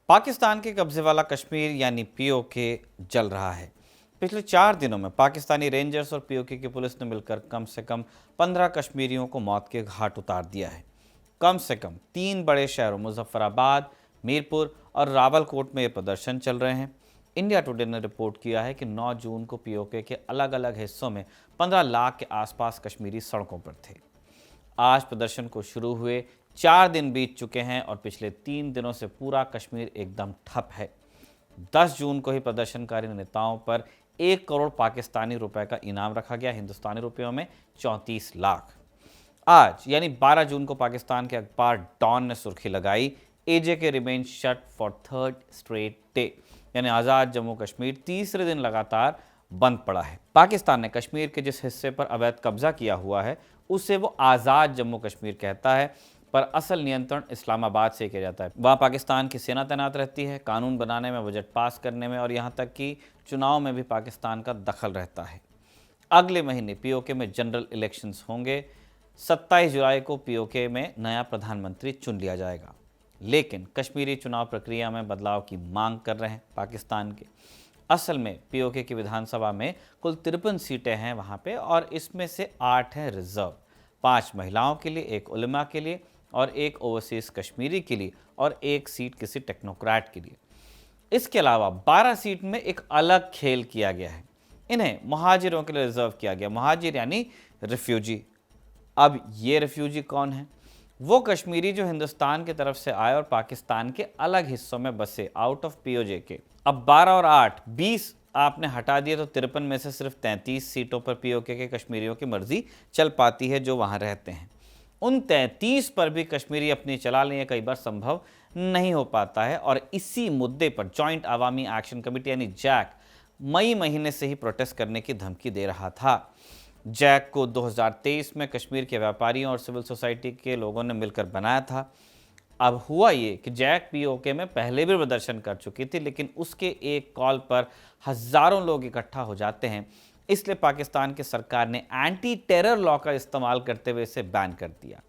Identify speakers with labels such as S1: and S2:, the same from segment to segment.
S1: पाकिस्तान के कब्जे वाला कश्मीर यानी पीओके जल रहा है। पिछले 4 दिनों में पाकिस्तानी रेंजर्स और पीओके की पुलिस ने मिलकर कम से कम 15 कश्मीरियों को मौत के घाट उतार दिया है। कम से कम 3 बड़े शहरों मुजफ्फराबाद, मीरपुर और रावलकोट में ये प्रदर्शन चल रहे हैं। इंडिया टुडे ने रिपोर्ट किया है कि 9 जून को पीओके के अलग अलग हिस्सों में 15 लाख के आसपास कश्मीरी सड़कों पर थे। आज प्रदर्शन को शुरू हुए 4 दिन बीत चुके हैं और पिछले 3 दिनों से पूरा कश्मीर एकदम ठप है। 10 जून को ही प्रदर्शनकारी नेताओं पर 1 करोड़ पाकिस्तानी रुपए का इनाम रखा गया, हिंदुस्तानी रुपयों में 34 लाख। आज यानी 12 जून को पाकिस्तान के अखबार डॉन ने सुर्खी लगाई, AJK remain shut for third straight day, यानी आज़ाद जम्मू कश्मीर तीसरे दिन लगातार बंद पड़ा है। पाकिस्तान ने कश्मीर के जिस हिस्से पर अवैध कब्जा किया हुआ है उसे वो आज़ाद जम्मू कश्मीर कहता है, पर असल नियंत्रण इस्लामाबाद से किया जाता है। वहाँ पाकिस्तान की सेना तैनात रहती है, कानून बनाने में, बजट पास करने में और यहाँ तक कि चुनाव में भी पाकिस्तान का दखल रहता है। अगले महीने पीओके में जनरल इलेक्शंस होंगे। 27 जुलाई को पीओके में नया प्रधानमंत्री चुन लिया जाएगा, लेकिन कश्मीरी चुनाव प्रक्रिया में बदलाव की मांग कर रहे हैं पाकिस्तान के। असल में पीओके की विधानसभा में कुल 53 सीटें हैं वहाँ पे, और इसमें से 8 हैं रिजर्व, 5 महिलाओं के लिए, 1 उलमा के लिए और 1 ओवरसीज कश्मीरी के लिए और 1 सीट किसी टेक्नोक्रेट के लिए। इसके अलावा 12 सीट में एक अलग खेल किया गया है। इन्हें मुहाजिरों के लिए रिजर्व किया गया। मुहाजिर यानी रिफ्यूजी। अब ये रिफ्यूजी कौन है? वो कश्मीरी जो हिंदुस्तान की तरफ से आए और पाकिस्तान के अलग हिस्सों में बसे, आउट ऑफ पीओजे के। अब 12 और 8 20 आपने हटा दिए तो 53 में से सिर्फ 33 सीटों पर पीओके के कश्मीरियों की मर्जी चल पाती है जो वहाँ रहते हैं। उन 33 पर भी कश्मीरी अपनी चला लें कई बार संभव नहीं हो पाता है, और इसी मुद्दे पर जॉइंट अवामी एक्शन कमेटी यानी जैक मई महीने से ही प्रोटेस्ट करने की धमकी दे रहा था। जैक को 2023 में कश्मीर के व्यापारियों और सिविल सोसाइटी के लोगों ने मिलकर बनाया था। अब हुआ ये कि जैक पीओके में पहले भी प्रदर्शन कर चुकी थी, लेकिन उसके एक कॉल पर हज़ारों लोग इकट्ठा हो जाते हैं, इसलिए पाकिस्तान की सरकार ने एंटी टेरर लॉ का इस्तेमाल करते हुए इसे बैन कर दिया।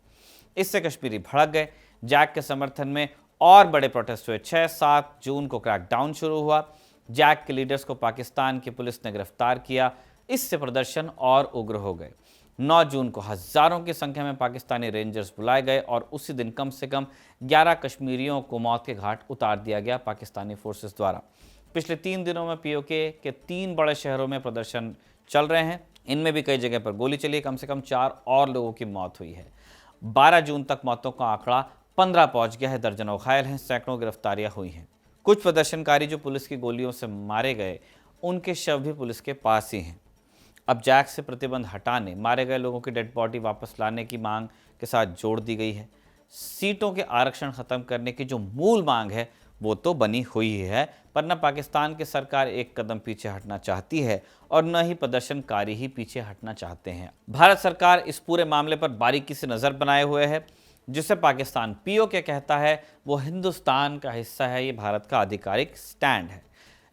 S1: इससे कश्मीरी भड़क गए। जैक के समर्थन में और बड़े प्रोटेस्ट हुए। 6-7 जून को क्रैकडाउन शुरू हुआ। जैक के लीडर्स को पाकिस्तान की पुलिस ने गिरफ्तार किया। इससे प्रदर्शन और उग्र हो गए। 9 जून को हज़ारों की संख्या में पाकिस्तानी रेंजर्स बुलाए गए और उसी दिन कम से कम 11 कश्मीरियों को मौत के घाट उतार दिया गया पाकिस्तानी फोर्सेस द्वारा। पिछले 3 दिनों में पीओके के 3 बड़े शहरों में प्रदर्शन चल रहे हैं। इनमें भी कई जगह पर गोली चली, कम से कम 4 और लोगों की मौत हुई है। 12 जून तक मौतों का आंकड़ा 15 पहुंच गया है, दर्जनों घायल हैं, सैकड़ों गिरफ्तारियां हुई हैं। कुछ प्रदर्शनकारी जो पुलिस की गोलियों से मारे गए, उनके शव भी पुलिस के पास ही हैं। अब जैक से प्रतिबंध हटाने, मारे गए लोगों की डेड बॉडी वापस लाने की मांग के साथ जोड़ दी गई है। सीटों के आरक्षण खत्म करने की जो मूल मांग है वो तो बनी हुई ही है, पर न पाकिस्तान की सरकार एक कदम पीछे हटना चाहती है और न ही प्रदर्शनकारी ही पीछे हटना चाहते हैं। भारत सरकार इस पूरे मामले पर बारीकी से नज़र बनाए हुए है। जिसे पाकिस्तान पीओके कहता है वो हिंदुस्तान का हिस्सा है, ये भारत का आधिकारिक स्टैंड है।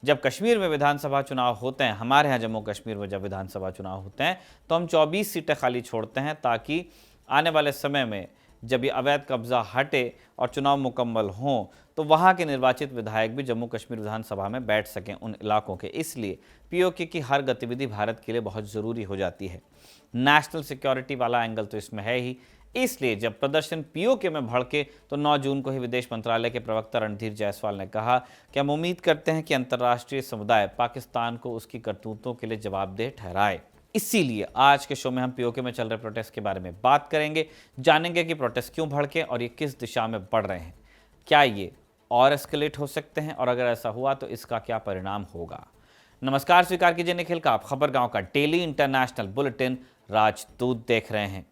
S1: जब कश्मीर में विधानसभा चुनाव होते हैं, हमारे यहाँ जम्मू कश्मीर में जब विधानसभा चुनाव होते हैं, तो हम 24 सीटें खाली छोड़ते हैं, ताकि आने वाले समय में जब ये अवैध कब्जा हटे और चुनाव मुकम्मल हों तो वहाँ के निर्वाचित विधायक भी जम्मू कश्मीर विधानसभा में बैठ सकें उन इलाकों के। इसलिए पीओके की हर गतिविधि भारत के लिए बहुत ज़रूरी हो जाती है। नेशनल सिक्योरिटी वाला एंगल तो इसमें है ही। इसलिए जब प्रदर्शन पीओके में भड़के तो 9 जून को ही विदेश मंत्रालय के प्रवक्ता रणधीर जायसवाल ने कहा कि हम उम्मीद करते हैं कि अंतर्राष्ट्रीय समुदाय पाकिस्तान को उसकी करतूतों के लिए जवाबदेह ठहराए। इसीलिए आज के शो में हम पीओके में चल रहे प्रोटेस्ट के बारे में बात करेंगे, जानेंगे कि प्रोटेस्ट क्यों भड़के और ये किस दिशा में बढ़ रहे हैं। क्या ये और एस्केलेट हो सकते हैं, और अगर ऐसा हुआ तो इसका क्या परिणाम होगा? नमस्कार, स्वीकार कीजिए निखिल का आप खबरगांव का डेली इंटरनेशनल बुलेटिन राजदूत देख रहे हैं।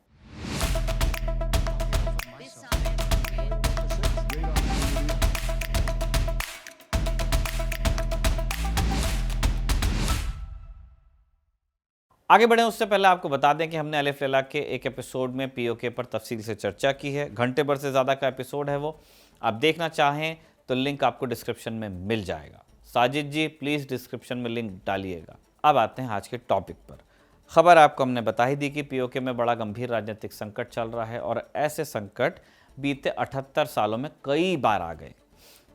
S1: आगे बढ़ें उससे पहले आपको बता दें कि हमने अलिफ लैला के एक एपिसोड में पीओके पर तफसील से चर्चा की है। घंटे भर से ज़्यादा का एपिसोड है वो। आप देखना चाहें तो लिंक आपको डिस्क्रिप्शन में मिल जाएगा। साजिद जी प्लीज़ डिस्क्रिप्शन में लिंक डालिएगा। अब आते हैं आज के टॉपिक पर। खबर आपको हमने बता ही दी कि पीओके में बड़ा गंभीर राजनीतिक संकट चल रहा है, और ऐसे संकट बीते 78 सालों में कई बार आ गए।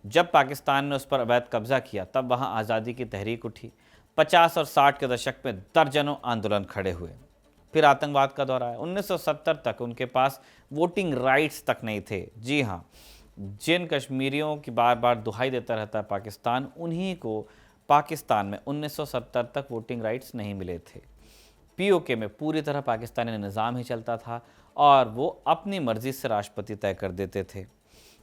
S1: जब पाकिस्तान ने उस पर अवैध कब्जा किया तब वहां आज़ादी की तहरीक उठी। 50 और 60 के दशक में दर्जनों आंदोलन खड़े हुए। फिर आतंकवाद का दौर आया। 1970 तक उनके पास वोटिंग राइट्स तक नहीं थे। जी हाँ, जिन कश्मीरियों की बार बार दुहाई देता रहता है पाकिस्तान, उन्हीं को पाकिस्तान में 1970 तक वोटिंग राइट्स नहीं मिले थे। पीओके में पूरी तरह पाकिस्तानी निज़ाम ही चलता था और वो अपनी मर्जी से राष्ट्रपति तय कर देते थे।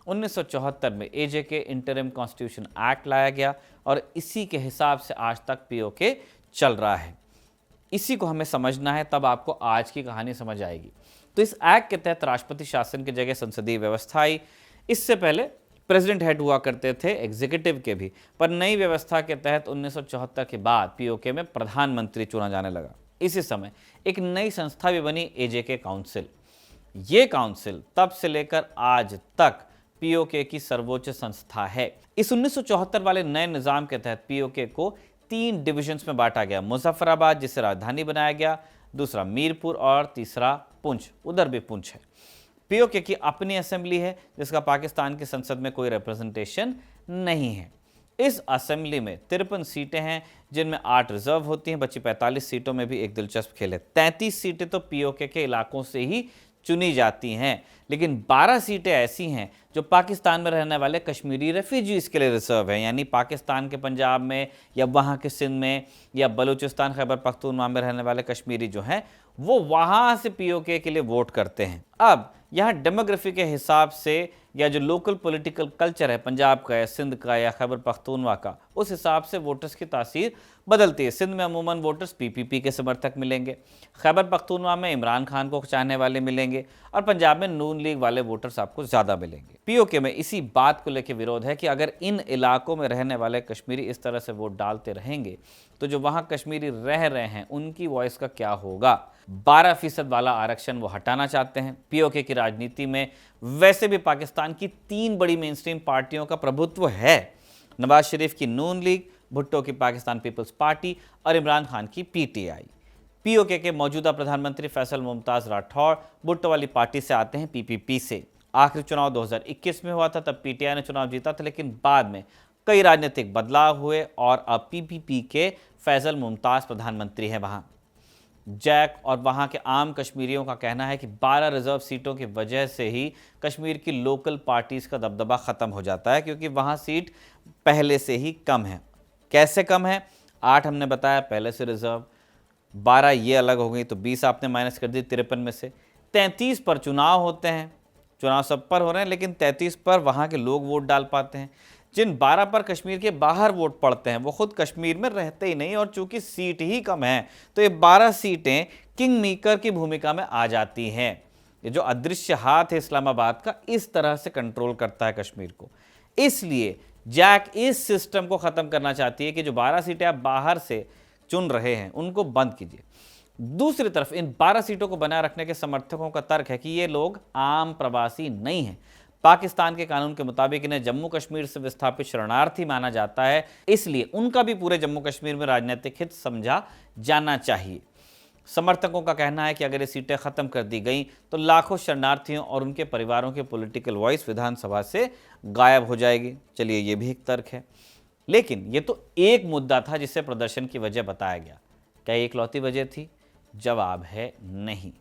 S1: 1974 में एजेके इंटरिम कॉन्स्टिट्यूशन एक्ट लाया गया और इसी के हिसाब से आज तक पीओके चल रहा है। इसी को हमें समझना है, तब आपको आज की कहानी समझ आएगी। तो इस एक्ट के तहत राष्ट्रपति शासन की जगह संसदीय व्यवस्था आई। इससे पहले प्रेसिडेंट हेड हुआ करते थे, एग्जीक्यूटिव के भी, पर नई व्यवस्था के तहत 1974 के बाद पीओके में प्रधानमंत्री चुना जाने लगा। इसी समय एक नई संस्था भी बनी, एजेके काउंसिल। ये काउंसिल तब से लेकर आज तक पीओके की सर्वोच्च संस्था है। इस 1974 वाले नए निजाम के तहत पीओके को 3 डिविजन्स में बांटा गया। मुजफ्फराबाद, जिसे राजधानी बनाया गया, दूसरा मीरपुर और तीसरा पुंछ, उधर भी पुंछ है। पीओके की अपनी असेंबली है, जिसका पाकिस्तान की संसद में कोई रिप्रेजेंटेशन नहीं है। इस असेंबली में 53 सीटें हैं, जिनमें 8 रिजर्व होती हैं। बची 45 सीटों में भी एक दिलचस्प खेल है। 33 सीटें तो पीओके के इलाकों से ही चुनी जाती हैं, लेकिन 12 सीटें ऐसी हैं जो पाकिस्तान में रहने वाले कश्मीरी रेफ्यूजीज़ के लिए रिजर्व हैं, यानी पाकिस्तान के पंजाब में या वहाँ के सिंध में या बलूचिस्तान खैबर पख्तूनख्वा में रहने वाले कश्मीरी जो हैं वो वहाँ से पीओके के लिए वोट करते हैं। अब यहाँ डेमोग्राफी के हिसाब से या जो लोकल पॉलिटिकल कल्चर है पंजाब का या सिंध का या खैबर पख्तूनख्वा का, उस हिसाब से वोटर्स की तासीर बदलती है। सिंध में अमूमन वोटर्स पीपीपी के समर्थक मिलेंगे, खैबर पख्तूनख्वा में इमरान खान को चाहने वाले मिलेंगे और पंजाब में नून लीग वाले वोटर्स आपको ज़्यादा मिलेंगे। पीओके में इसी बात को लेकर विरोध है कि अगर इन इलाकों में रहने वाले कश्मीरी इस तरह से वोट डालते रहेंगे तो जो वहाँ कश्मीरी रह रहे हैं उनकी वॉइस का क्या होगा। 12% वाला आरक्षण वो हटाना चाहते हैं। पीओके की राजनीति में वैसे भी पाकिस्तान की 3 बड़ी मेनस्ट्रीम पार्टियों का प्रभुत्व है। नवाज शरीफ की नून लीग, भुट्टो की पाकिस्तान पीपल्स पार्टी और इमरान खान की पीटीआई। पीओके के मौजूदा प्रधानमंत्री फैसल मुमताज़ राठौड़ भुट्टो वाली पार्टी से आते हैं, पीपीपी से। आखिरी चुनाव 2021 में हुआ था, तब पीटीआई ने चुनाव जीता था, लेकिन बाद में कई राजनीतिक बदलाव हुए और अब पीपीपी के फैसल मुमताज़ प्रधानमंत्री हैं वहाँ। जैक और वहाँ के आम कश्मीरियों का कहना है कि 12 रिजर्व सीटों की वजह से ही कश्मीर की लोकल पार्टीज़ का दबदबा ख़त्म हो जाता है, क्योंकि वहाँ सीट पहले से ही कम है। कैसे कम है? 8 हमने बताया पहले से रिजर्व, 12 ये अलग हो गई तो 20 आपने माइनस कर दी 53 में से। 33 पर चुनाव होते हैं, चुनाव सब पर हो रहे हैं, लेकिन 33 पर वहाँ के लोग वोट डाल पाते हैं। जिन 12 पर कश्मीर के बाहर वोट पड़ते हैं वो खुद कश्मीर में रहते ही नहीं, और चूंकि सीट ही कम है तो ये 12 सीटें किंग मेकर की भूमिका में आ जाती हैं। ये जो अदृश्य हाथ है इस्लामाबाद का, इस तरह से कंट्रोल करता है कश्मीर को। इसलिए जैक इस सिस्टम को ख़त्म करना चाहती है कि जो 12 सीटें आप बाहर से चुन रहे हैं उनको बंद कीजिए। दूसरी तरफ इन 12 सीटों को बनाए रखने के समर्थकों का तर्क है कि ये लोग आम प्रवासी नहीं हैं। पाकिस्तान के कानून के मुताबिक इन्हें जम्मू कश्मीर से विस्थापित शरणार्थी माना जाता है, इसलिए उनका भी पूरे जम्मू कश्मीर में राजनीतिक हित समझा जाना चाहिए। समर्थकों का कहना है कि अगर ये सीटें ख़त्म कर दी गई तो लाखों शरणार्थियों और उनके परिवारों की पॉलिटिकल वॉइस विधानसभा से गायब हो जाएगी। चलिए, ये भी एक तर्क है, लेकिन ये तो एक मुद्दा था जिसे प्रदर्शन की वजह बताया गया। क्या ये इकलौती वजह थी? जवाब है नहीं।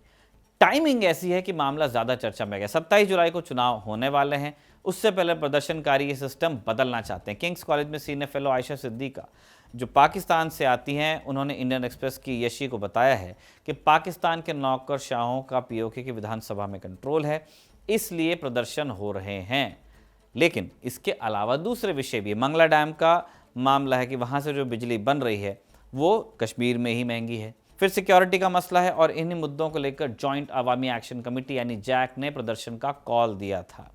S1: टाइमिंग ऐसी है कि मामला ज़्यादा चर्चा में गया। 27 जुलाई को चुनाव होने वाले हैं, उससे पहले प्रदर्शनकारी ये सिस्टम बदलना चाहते हैं। किंग्स कॉलेज में सीनियर फेलो आयशा सिद्दीका, जो पाकिस्तान से आती हैं, उन्होंने इंडियन एक्सप्रेस की यशी को बताया है कि पाकिस्तान के नौकरशाहों का पीओके की विधानसभा में कंट्रोल है, इसलिए प्रदर्शन हो रहे हैं। लेकिन इसके अलावा दूसरे विषय भी। मंगला डैम का मामला है कि वहाँ से जो बिजली बन रही है वो कश्मीर में ही महंगी है। फिर सिक्योरिटी का मसला है, और इन्हीं मुद्दों को लेकर जॉइंट अवामी एक्शन कमेटी यानी जैक ने प्रदर्शन का कॉल दिया था।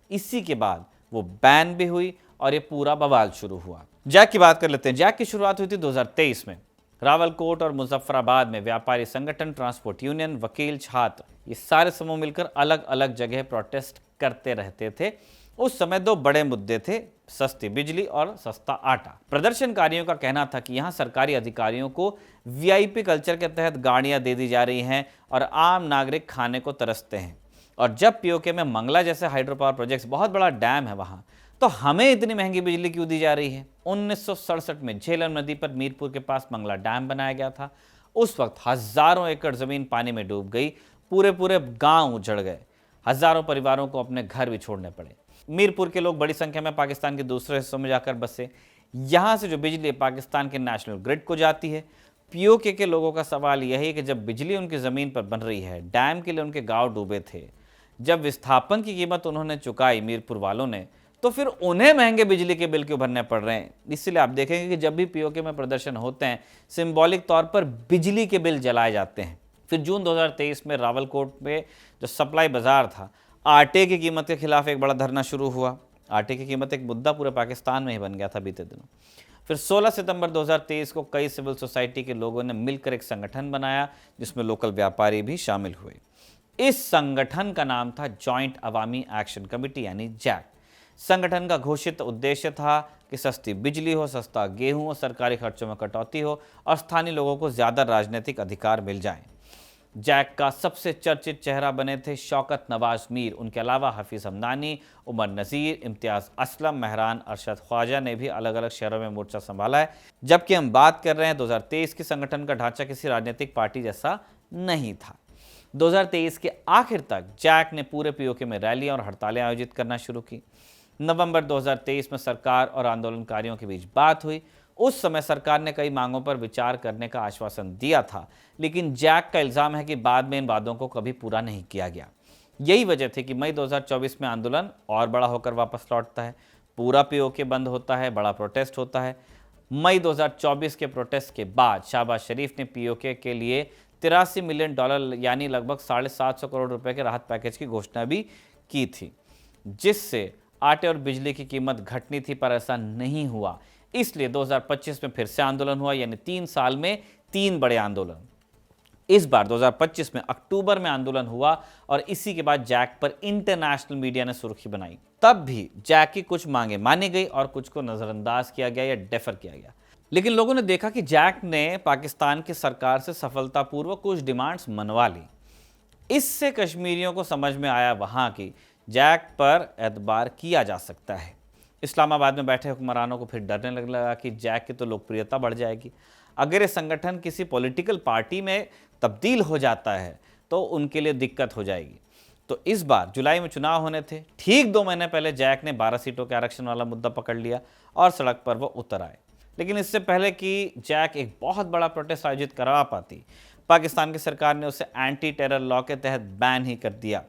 S1: इसी के बाद वो बैन भी हुई और ये पूरा बवाल शुरू हुआ। जैक की बात कर लेते हैं। जैक की शुरुआत हुई थी 2023 में। रावलकोट और मुजफ्फराबाद में व्यापारी संगठन, ट्रांसपोर्ट यूनियन, वकील, छात्र, ये सारे समूह मिलकर अलग अलग जगह प्रोटेस्ट करते रहते थे। उस समय 2 बड़े मुद्दे थे, सस्ती बिजली और सस्ता आटा। प्रदर्शनकारियों का कहना था कि यहाँ सरकारी अधिकारियों को वीआईपी कल्चर के तहत गाड़ियाँ दे दी जा रही हैं और आम नागरिक खाने को तरसते हैं। और जब पीओके में मंगला जैसे हाइड्रो पावर प्रोजेक्ट्स, बहुत बड़ा डैम है वहाँ, तो हमें इतनी महंगी बिजली क्यों दी जा रही है? 1967 में झेलम नदी पर मीरपुर के पास मंगला डैम बनाया गया था। उस वक्त हजारों एकड़ जमीन पानी में डूब गई, पूरे पूरे गांव उजड़ गए, हजारों परिवारों को अपने घर भी छोड़ने पड़े। मीरपुर के लोग बड़ी संख्या में पाकिस्तान के दूसरे हिस्सों में जाकर बसे। यहाँ से जो बिजली पाकिस्तान के नेशनल ग्रिड को जाती है। पीओके के लोगों का सवाल यही है कि जब बिजली उनकी ज़मीन पर बन रही है, डैम के लिए उनके गांव डूबे थे, जब विस्थापन की कीमत उन्होंने चुकाई मीरपुर वालों ने, तो फिर उन्हें महंगे बिजली के बिल क्यों भरने पड़ रहे हैं? इसलिए आप देखेंगे कि जब भी पीओके में प्रदर्शन होते हैं, सिंबॉलिक तौर पर बिजली के बिल जलाए जाते हैं। फिर जून 2023 में रावलकोट में जो सप्लाई बाजार था, आटे की कीमत के खिलाफ एक बड़ा धरना शुरू हुआ। आटे की कीमत एक मुद्दा पूरे पाकिस्तान में ही बन गया था बीते दिनों। फिर 16 सितंबर 2023 को कई सिविल सोसाइटी के लोगों ने मिलकर एक संगठन बनाया, जिसमें लोकल व्यापारी भी शामिल हुए। इस संगठन का नाम था जॉइंट अवामी एक्शन कमेटी यानी जैक। संगठन का घोषित उद्देश्य था कि सस्ती बिजली हो, सस्ता गेहूं हो, सरकारी खर्चों में कटौती हो और स्थानीय लोगों को ज्यादा राजनीतिक अधिकार मिल जाएं। जैक का सबसे चर्चित चेहरा बने थे शौकत नवाज मीर। उनके अलावा हफीज हमदानी, उमर नज़ीर, इम्तियाज़ असलम, मेहरान अरशद ख्वाजा ने भी अलग अलग शहरों में मोर्चा संभाला है। जबकि हम बात कर रहे हैं 2023 के संगठन का ढांचा किसी राजनीतिक पार्टी जैसा नहीं था। 2023 के आखिर तक जैक ने पूरे पीओके में रैलियां और हड़तालें आयोजित करना शुरू की। नवंबर 2023 में सरकार और आंदोलनकारियों के बीच बात हुई। उस समय सरकार ने कई मांगों पर विचार करने का आश्वासन दिया था, लेकिन जैक का इल्जाम है कि बाद में इन वादों को कभी पूरा नहीं किया गया। यही वजह थी कि मई 2024 में आंदोलन और बड़ा होकर वापस लौटता है। पूरा पीओके बंद होता है, बड़ा प्रोटेस्ट होता है। मई 2024 के प्रोटेस्ट के बाद शहबाज शरीफ ने पीओके के लिए $83 मिलियन यानी लगभग 750 करोड़ रुपए के राहत पैकेज की घोषणा भी की थी, जिससे आटे और बिजली की कीमत घटनी थी, पर ऐसा नहीं हुआ। इसलिए 2025 में फिर से आंदोलन हुआ, यानी 3 साल में 3 बड़े आंदोलन। इस बार 2025 में अक्टूबर में आंदोलन हुआ और इसी के बाद जैक पर इंटरनेशनल मीडिया ने सुर्खी बनाई। तब भी जैक की कुछ मांगे मानी गई और कुछ को नजरअंदाज किया गया या डेफर किया गया। लेकिन लोगों ने देखा कि जैक ने पाकिस्तान की सरकार से सफलतापूर्वक कुछ डिमांड्स मनवा ली। इससे कश्मीरियों को समझ में आया वहां की जैक पर एतबार किया जा सकता है। इस्लामाबाद में बैठे हुक्मरानों को फिर डरने लगा कि जैक की तो लोकप्रियता बढ़ जाएगी। अगर ये संगठन किसी पॉलिटिकल पार्टी में तब्दील हो जाता है तो उनके लिए दिक्कत हो जाएगी। तो इस बार जुलाई में चुनाव होने थे। ठीक 2 महीने पहले जैक ने 12 सीटों के आरक्षण वाला मुद्दा पकड़ लिया और सड़क पर वो उतर आए। लेकिन इससे पहले कि जैक एक बहुत बड़ा प्रोटेस्ट आयोजित करवा पाती, पाकिस्तान की सरकार ने उसे एंटी टेरर लॉ के तहत बैन ही कर दिया।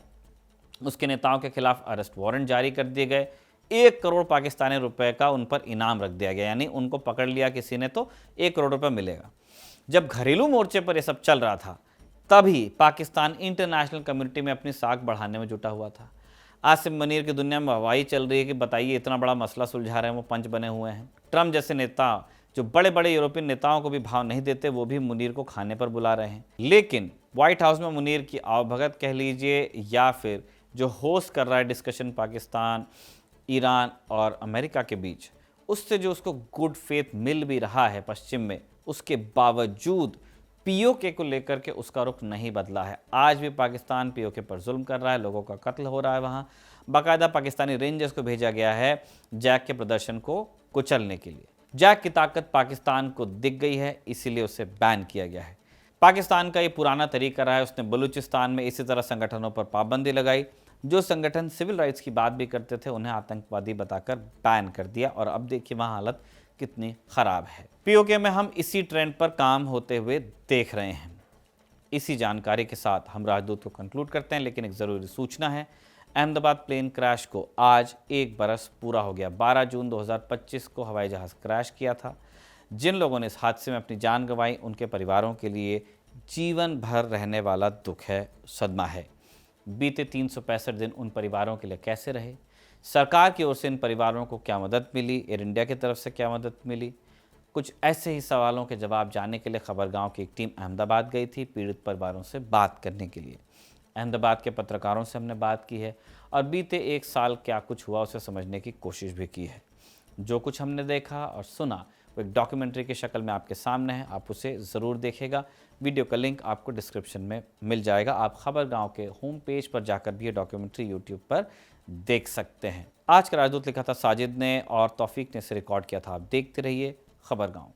S1: उसके नेताओं के खिलाफ अरेस्ट वारंट जारी कर दिए गए। 1 करोड़ पाकिस्तानी रुपए का उन पर इनाम रख दिया गया, यानी उनको पकड़ लिया किसी ने तो 1 करोड़ रुपए मिलेगा। जब घरेलू मोर्चे पर यह सब चल रहा था, तभी पाकिस्तान इंटरनेशनल कम्युनिटी में अपनी साख बढ़ाने में जुटा हुआ था। आसिम मुनीर की दुनिया में हवाई चल रही है कि बताइए इतना बड़ा मसला सुलझा रहे हैं, वो पंच बने हुए हैं। ट्रम्प जैसे नेता जो बड़े बड़े यूरोपियन नेताओं को भी भाव नहीं देते, वो भी मुनीर को खाने पर बुला रहे हैं। लेकिन व्हाइट हाउस में मुनीर की आवभगत कह लीजिए या फिर जो होस्ट कर रहा है डिस्कशन पाकिस्तान, ईरान और अमेरिका के बीच, उससे जो उसको गुड फेथ मिल भी रहा है पश्चिम में, उसके बावजूद पीओके को लेकर के उसका रुख नहीं बदला है। आज भी पाकिस्तान पीओके पर जुल्म कर रहा है, लोगों का कत्ल हो रहा है। वहाँ बाकायदा पाकिस्तानी रेंजर्स को भेजा गया है जैक के प्रदर्शन को कुचलने के लिए। जैक की ताकत पाकिस्तान को दिख गई है, इसीलिए उसे बैन किया गया है। पाकिस्तान का ये पुराना तरीका रहा है, उसने बलूचिस्तान में इसी तरह संगठनों पर पाबंदी लगाई। जो संगठन सिविल राइट्स की बात भी करते थे, उन्हें आतंकवादी बताकर बैन कर दिया। और अब देखिए वहाँ हालत कितनी ख़राब है। पीओके में हम इसी ट्रेंड पर काम होते हुए देख रहे हैं। इसी जानकारी के साथ हम राजदूत को कंक्लूड करते हैं, लेकिन एक ज़रूरी सूचना है। अहमदाबाद प्लेन क्रैश को आज 1 बरस पूरा हो गया। 12 जून 2025 को हवाई जहाज़ क्रैश किया था। जिन लोगों ने इस हादसे में अपनी जान गंवाई, उनके परिवारों के लिए जीवन भर रहने वाला दुख है, सदमा है। बीते 365 दिन उन परिवारों के लिए कैसे रहे? सरकार की ओर से इन परिवारों को क्या मदद मिली? एयर इंडिया की तरफ से क्या मदद मिली? कुछ ऐसे ही सवालों के जवाब जानने के लिए खबरगांव की एक टीम अहमदाबाद गई थी पीड़ित परिवारों से बात करने के लिए। अहमदाबाद के पत्रकारों से हमने बात की है और बीते 1 साल क्या कुछ हुआ उसे समझने की कोशिश भी की है। जो कुछ हमने देखा और सुना वो एक डॉक्यूमेंट्री की शक्ल में आपके सामने है। आप उसे ज़रूर देखिएगा। वीडियो का लिंक आपको डिस्क्रिप्शन में मिल जाएगा। आप खबरगांव के होम पेज पर जाकर भी ये डॉक्यूमेंट्री यूट्यूब पर देख सकते हैं। आज का राजदूत लिखा था साजिद ने और तौफीक ने इसे रिकॉर्ड किया था। आप देखते रहिए खबर गाँव।